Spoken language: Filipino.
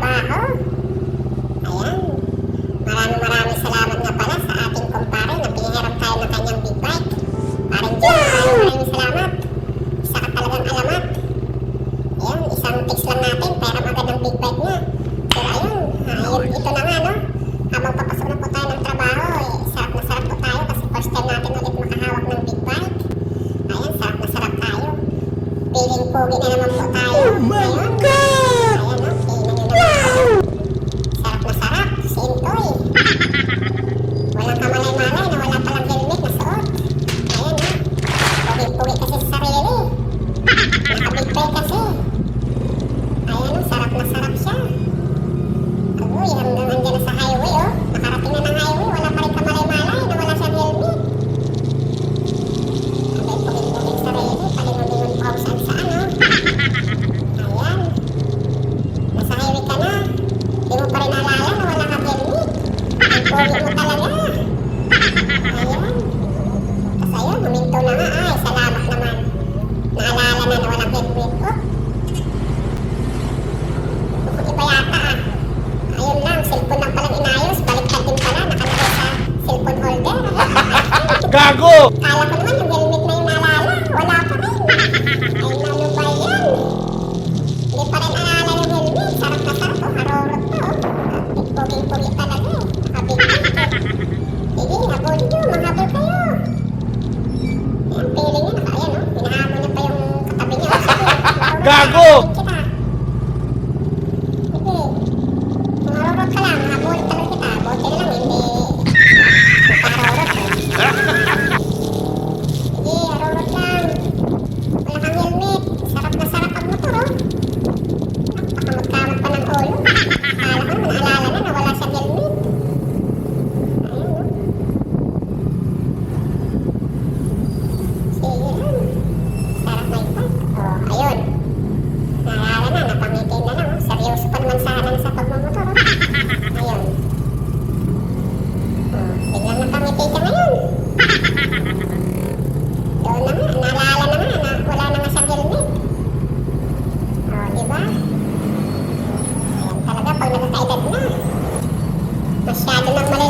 trabaho. Ayan. Maraming salamat nga pala sa ating kumpare na pinahiram tayo ng kanyang big bike. Parang dyan, maraming salamat. Isa ka talagang alamat. Ayan, isang text lang natin, pera agad ng big bike niya. Pero ayun, ito na nga, no? Habang papasok na po tayo ng trabaho, sarap na sarap po tayo kasi first time natin ulit makahawak ng big bike. Ayan, sarap na sarap tayo. Feeling pogi na naman po tayo. Oh my God! Ayan, no? Feeling nyo naman. Sarap na sarap, sintoy. Walang kamalay-malay na wala palang helmet na suot. Ayan, no? Pogi-pogi kasi sa sarili. Naka-big bike kasi. Ayan, no? Sarap na sarap siya. Uy, hanggang andyan na sa highway, oh. Nakarating na ng highway, wala pa rin kamalay-malay na wala siyang helmet. Abay, puging-puging sarili, palingon-lingon pa kung saan-saan, oh. Ayan. Nasa highway ka na. Di mo pa rin naalala na wala kang helmet. Ang pogi mo talaga. Ayan. Tapos ayun, huminto na nga. Ay, salamat naman. Naalala na na walang helmet. Oh. Iba yata, ah. Ayun lang, cellphone lang palang inayos. Baliktad din pala, nakalagay sa cellphone holder. Gago! Kala ko naman yung helmet na yung naalala. Wala pa rin. Ay, ano ba yan? Hindi pa rin naalala yung helmet. Sarap na sarap, oh. Harorot to, oh. Puging-pugi talaga, eh. Nakabigyan ko. Sige, habol nyo. Manghabol kayo. Ayan, feeling nyo. Ayan, oh. Hinahamon niya pa yung katabi niya. Oh, sige. Gago! Kita. Sige. Marurot ka lang, habulin talaga kita. Buti na lang, hindi makarurot eh. Sige, harurot lang. Wala kang helmet. Sarap na sarap ang motor, oh. Napakamot-kamot pa ng ulo. Akala ko naman, naalala na wala siyang helmet. Ayun, oh. Sige lang. Sarap na ito. Oh, ayun. Naalala na, napangiti na lang, oh. Seryoso pa naman sana sa pagmamotor, oh. Ayun. Oh, biglang napangiti ka ngayon. Doon na nga, naalala na nga na wala na nga siyang helmet. Oh, diba? Ayan talaga, pag nagkakaedad na. Masyado nang mali